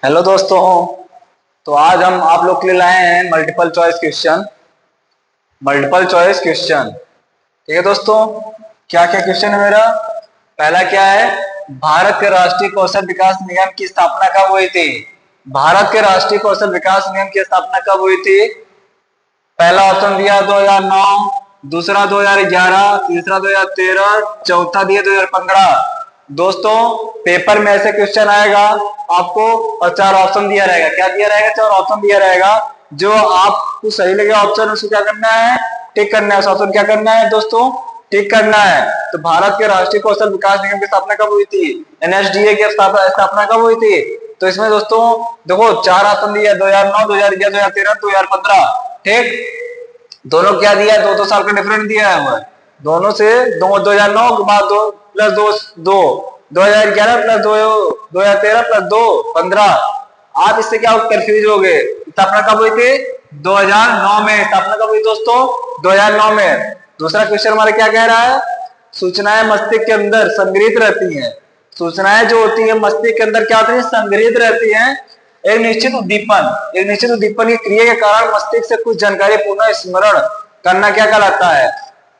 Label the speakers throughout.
Speaker 1: Hello दोस्तों। तो आज हम आप लोग के लिए लाए हैं मल्टीपल चॉइस क्वेश्चन। ठीक है दोस्तों, क्या क्या क्वेश्चन है मेरा। पहला क्या है, भारत के राष्ट्रीय कौशल विकास निगम की स्थापना कब हुई थी। भारत के राष्ट्रीय कौशल विकास निगम की स्थापना कब हुई थी। पहला ऑप्शन दिया 2009, दूसरा 2011, तीसरा 2013, चौथा दिया 2015। दोस्तों, पेपर में ऐसे क्वेश्चन आएगा आपको और चार ऑप्शन दिया रहेगा। क्या दिया रहेगा? चार ऑप्शन दिया रहेगा। जो आपको सही लगे ऑप्शन उसको क्या करना है, टिक करना है। उस ऑप्शन क्या करना है दोस्तों, टिक करना है। तो भारत के राष्ट्रीय कौशल विकास निगम की स्थापना कब हुई थी, एनएसडीए की स्थापना कब हुई थी। तो इसमें दोस्तों देखो चार ऑप्शन दिया, 2009, 2011, 2013, 2015। ठीक, दोनों क्या दिया है, दो दो साल का डिफरेंस दिया है। वो दोनों से दो 2009 के बाद दो प्लस दो दो 2011 प्लस दो 2013 प्लस दो 15। आप इससे क्या कंफ्यूज हो गए। स्थापना कब हुई थी, 2009 में। स्थापना कब हुई दोस्तों, 2009 में। दूसरा क्वेश्चन हमारा क्या कह रहा है, सूचनाएं मस्तिष्क के अंदर संग्रहित रहती हैं। सूचनाएं जो होती है मस्तिष्क के अंदर क्या होती है, संग्रहित रहती हैं। एक निश्चित उद्दीपन की क्रिया के कारण मस्तिष्क से कुछ जानकारी पुनः स्मरण करना क्या कहलाता है।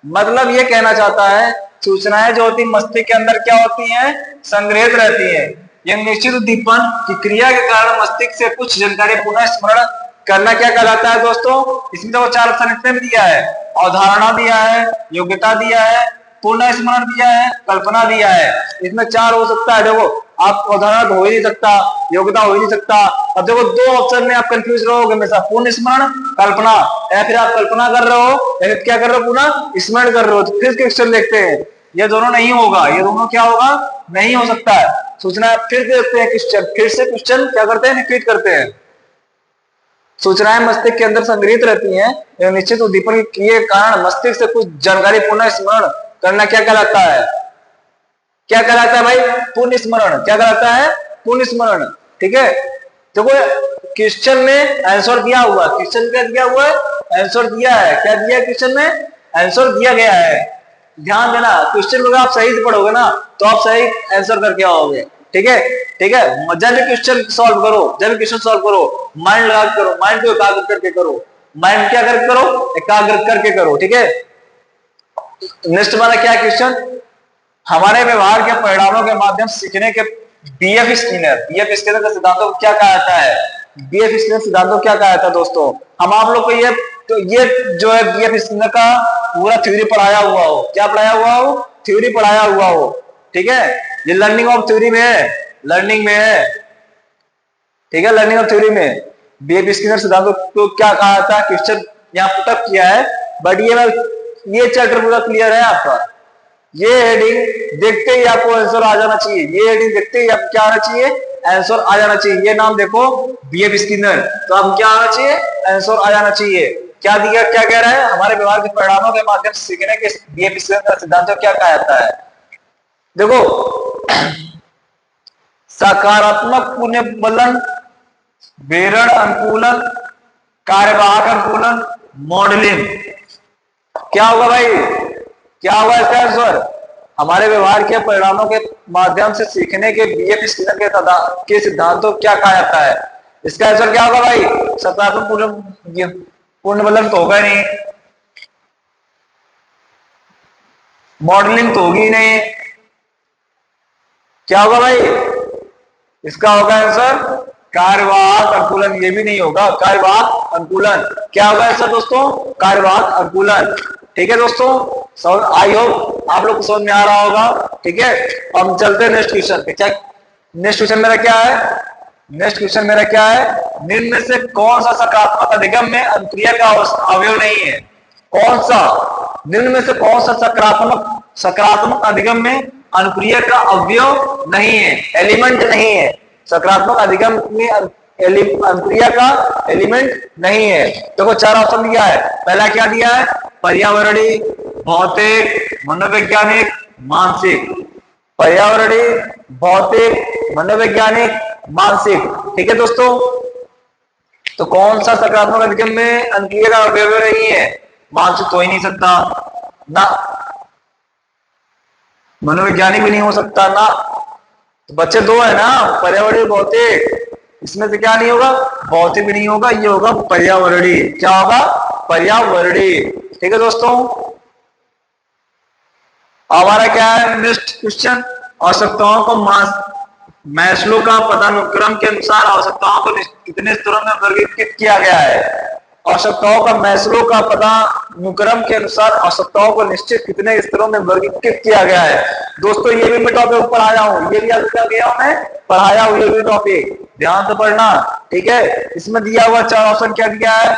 Speaker 1: मतलब ये कहना चाहता है, सूचनाएं जो होती मस्तिष्क के अंदर क्या होती हैं, संग्रहित रहती हैं। यह निश्चित उद्दीपन की क्रिया के कारण मस्तिष्क से कुछ जानकारी पुनः स्मरण करना क्या कहलाता है दोस्तों। इसमें तो चार ऑप्शन इतने भी दिया है, अवधारणा दिया है, योग्यता दिया है, पूर्ण स्मरण दिया है, कल्पना दिया है। इसमें चार हो सकता है। देखो, आप अवधारणा तो हो ही नहीं सकता, योग्यता हो ही नहीं सकता। अब देखो दो ऑप्शन में आप कंफ्यूज रहोगे हमेशा, पूर्ण स्मरण, कल्पना। या फिर आप कल्पना कर रहे हो या फिर क्या कर रहे हो, पूर्ण स्मरण कर रहे हो। तो फिर क्वेश्चन देखते हैं, ये दोनों नहीं होगा। ये दोनों क्या होगा, नहीं हो सकता है। सूचना फिर देखते हैं क्वेश्चन, फिर से क्वेश्चन क्या करते हैं, रिपीट करते हैं। सूचनाएं मस्तिष्क के अंदर संग्रहित रहती हैं। एक निश्चित उद्दीपन के कारण मस्तिष्क से कुछ जानकारी पुनः स्मरण करना क्या कहलाता है, क्या कहलाता है भाई, पुण्य स्मरण। क्या कहलाता है, पुण्य स्मरण। ठीक है, देखो क्वेश्चन में आंसर दिया हुआ, क्वेश्चन क्या दिया हुआ है, आंसर दिया है। क्या दिया है क्वेश्चन में, आंसर दिया गया है। ध्यान देना, क्वेश्चन को आप सही से पढ़ोगे ना तो आप सही आंसर करके आओगे। ठीक है, ठीक है। जब भी क्वेश्चन सॉल्व करो, जब भी क्वेश्चन सॉल्व करो, माइंड लगा करो, माइंड को एकाग्र करके करो। माइंड क्या करके करो, एकाग्र करके करो। ठीक है, नेक्स्ट वाला क्या क्वेश्चन, हमारे व्यवहार के परिणामों के माध्यम से सीखने के बीएफ स्किनर का सिद्धांतों को क्या कहा जाता है। बीएफ स्किनर सिद्धांतों को क्या कहा जाता है दोस्तों। हम आप लोग को ये जो है बीएफ स्किनर का पूरा थ्योरी पढ़ाया हुआ हो, क्या पढ़ाया हुआ हो, थ्योरी पढ़ाया हुआ हो। ठीक है, ये लर्निंग ऑफ थ्योरी में है, लर्निंग में है। ठीक है, लर्निंग ऑफ थ्योरी में बीएफ स्किनर सिद्धांतों को क्या कहा जाता है, क्वेश्चन यहाँ पुटअप किया है। बट ये चैप्टर पूरा क्लियर है आपका। ये हेडिंग देखते ही आपको आंसर आ जाना चाहिए। ये हेडिंग देखते ही आपको क्या आना चाहिए, आंसर आ जाना चाहिए। ये नाम देखो बीएफ स्किनर, तो अब क्या आना चाहिए, आंसर आ जाना चाहिए। क्या दिया, क्या कह रहा है, हमारे व्यवहार के परिणामों के माध्यम से सीखने के बीएफ स्किनर का सिद्धांत क्या कहा जाता है। देखो, सकारात्मक पुनर्बलन, बेरण अनुकूलन, कार्यवाहक अनुकूलन, मॉडलिंग। क्या होगा भाई, क्या होगा इसका आंसर, हमारे व्यवहार के परिणामों के माध्यम से सीखने के बीएफ स्किनर के सिद्धांतों क्या कहा जाता है। इसका आंसर क्या होगा भाई, सकारात्मक पुनर्बलन तो होगा नहीं, मॉडलिंग तो होगी नहीं। क्या होगा भाई, इसका होगा आंसर कार्यवाहक अनुकूलन। ये भी नहीं होगा, कार्यवाहक अनुकूलन। क्या होगा आंसर दोस्तों, कार्यवाहक अनुकूलन। ठीक है दोस्तों, आई होप आप लोग को समझ में आ रहा होगा। ठीक है, हम चलते हैं नेक्स्ट क्वेश्चन पे। क्या नेक्स्ट क्वेश्चन मेरा क्या है, नेक्स्ट क्वेश्चन मेरा क्या है, निम्न में से कौन सा सकारात्मक अधिगम में अनुक्रिया का अवयव नहीं है। कौन सा, निम्न में से कौन सा सकारात्मक अधिगम में अनुक्रिया का अवयव नहीं है, एलिमेंट नहीं है। सकारात्मक अधिगम में अनुक्रिया का एलिमेंट नहीं है। देखो चार ऑप्शन दिया है। पहला क्या दिया है, पर्यावरणीय, भौतिक, मनोवैज्ञानिक, मानसिक। पर्यावरणीय, भौतिक, मनोवैज्ञानिक, मानसिक। ठीक है दोस्तों, तो कौन सा सकारात्मक अधिगम में अनुक्रिया का अवयव नहीं है, मानसिक तो ही नहीं सकता ना, मनोवैज्ञानिक भी नहीं हो सकता ना। तो बच्चे दो है ना, पर्यावरणीय, भौतिक। इसमें से क्या नहीं होगा, भौतिक भी नहीं होगा, ये होगा पर्यावरणीय। क्या होगा, पर्यावरणीय। ठीक है दोस्तों, हमारा क्या है नेक्स्ट क्वेश्चन, आवश्यकताओं को मैस्लो का पदानुक्रम के अनुसार आवश्यकताओं को कितने स्तरों में वर्गीकृत किया गया है। आवश्यकताओं का मैस्लो का पदानुक्रम के अनुसार आवश्यकताओं को निश्चित कितने स्तरों में वर्गीकृत किया गया है। दोस्तों ये भी मैं टॉपिक पढ़ाया हूँ, ये भी आज कर गया हूँ मैं, पढ़ाया हुआ ये भी टॉपिक, ध्यान से पढ़ना। ठीक है, इसमें दिया हुआ 4 ऑप्शन क्या दिया है,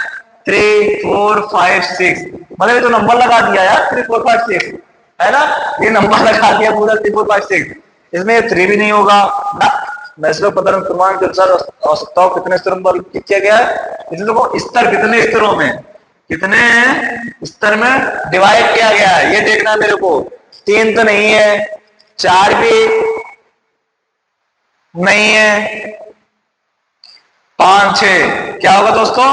Speaker 1: 3, 4, 5, 6, मतलब ये तो नंबर लगा दिया यार, 3, 4, 5, 6 है ना, ये नंबर लगा दिया पूरा 3, 4, 5, 6। इसमें 3 भी नहीं होगा ना। मैस्लो पदानुक्रम के अनुसार आवश्यकताओं कितने स्तरों में वर्गीकृत किया गया है, इसमें देखो स्तर कितने स्तरों में, कितने स्तर में डिवाइड किया गया है, ये देखना मेरे को। 3 तो नहीं है, 4 भी नहीं है, 5, 6 क्या होगा दोस्तों,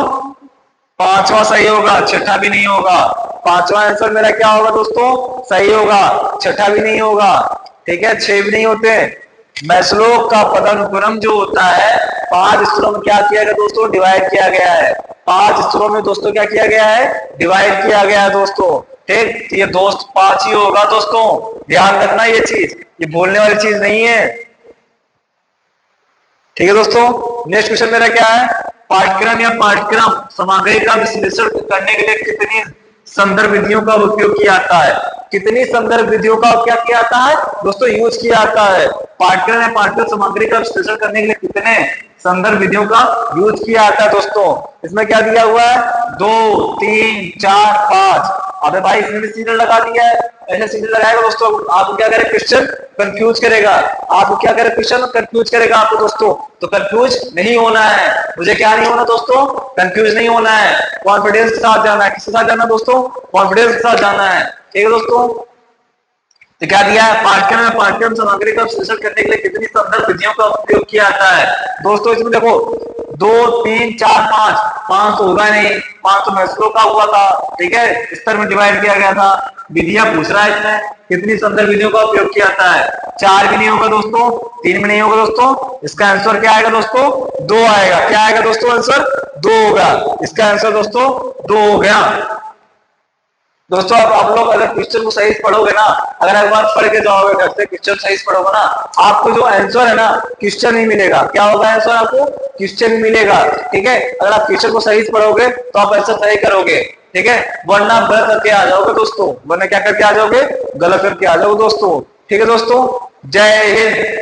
Speaker 1: 5वां सही होगा, छठा भी नहीं होगा। 5वां आंसर मेरा क्या होगा दोस्तों, सही होगा, छठा भी नहीं होगा। ठीक है, 6 भी नहीं होते। मैस्लो का पदानुक्रम जो होता है 5 स्तरों में क्या किया गया दोस्तों, डिवाइड किया गया है। 5 स्तरों में दोस्तों क्या किया गया है, डिवाइड किया गया है दोस्तों। ठीक, ये दोस्त 5 ही होगा दोस्तों, ध्यान रखना ये चीज, ये भूलने वाली चीज नहीं है। ठीक है दोस्तों, नेक्स्ट क्वेश्चन मेरा क्या है, पाठ्यक्रम या पाठ्यक्रम सामग्री का विश्लेषण करने के लिए कितनी संदर्भ विधियों का उपयोग किया जाता है। कितनी संदर्भ विधियों का क्या किया जाता है दोस्तों, यूज किया जाता है। पाठ्यक्रम या पाठ्यक्रम सामग्री का विश्लेषण करने के लिए कितने संदर्भ विधियों का यूज किया जाता है दोस्तों। इसमें क्या दिया हुआ है, 2, 3, 4, 5। अबे भाई इसमें भी सीरियल लगा दिया है, ऐसे सीरियल लगाएगा दोस्तों, आपको क्या करे क्वेश्चन कंफ्यूज करेगा, आपको क्या करे क्वेश्चन कंफ्यूज करेगा आपको दोस्तों। तो कंफ्यूज नहीं होना है, मुझे क्या नहीं होना दोस्तों, कंफ्यूज नहीं होना है, कॉन्फिडेंस के साथ जाना है। किसके साथ जाना दोस्तों, कॉन्फिडेंस के साथ जाना है। ठीक है दोस्तों, तो क्या दिया है, पाठ्यक्रम में पाठ्यक्रम सामग्री का विश्लेषण करने के लिए कितनी संदर्भ विधियों का उपयोग किया जाता है दोस्तों। इसमें देखो 2, 3, 4, 5 तो होगा नहीं, 5 तो मैस्लो का हुआ था। ठीक है, स्तर में डिवाइड किया गया था। विधियां पूछ रहा है इसमें कितनी संदर्भ विधियों का उपयोग किया जाता है, 4 भी नहीं होगा दोस्तों, 3 भी नहीं होगा दोस्तों। इसका आंसर क्या आएगा दोस्तों, 2 आएगा। क्या आएगा दोस्तों, आंसर 2 होगा। इसका आंसर दोस्तों 2 हो गया। दोस्तों आप लोग अगर क्वेश्चन को सही पढ़ोगे ना, अगर एक बार पढ़ के जाओगे घर से, क्वेश्चन सही पढ़ोगे ना, आपको जो आंसर है ना क्वेश्चन ही मिलेगा। क्या होगा आंसर, आपको क्वेश्चन ही मिलेगा। ठीक है, अगर आप क्वेश्चन को सही पढ़ोगे तो आप आंसर सही करोगे। ठीक है, वरना गलत करके आ जाओगे दोस्तों, वरना क्या करके आ जाओगे, गलत करके आ जाओगे दोस्तों। ठीक है दोस्तों, जय हिंद।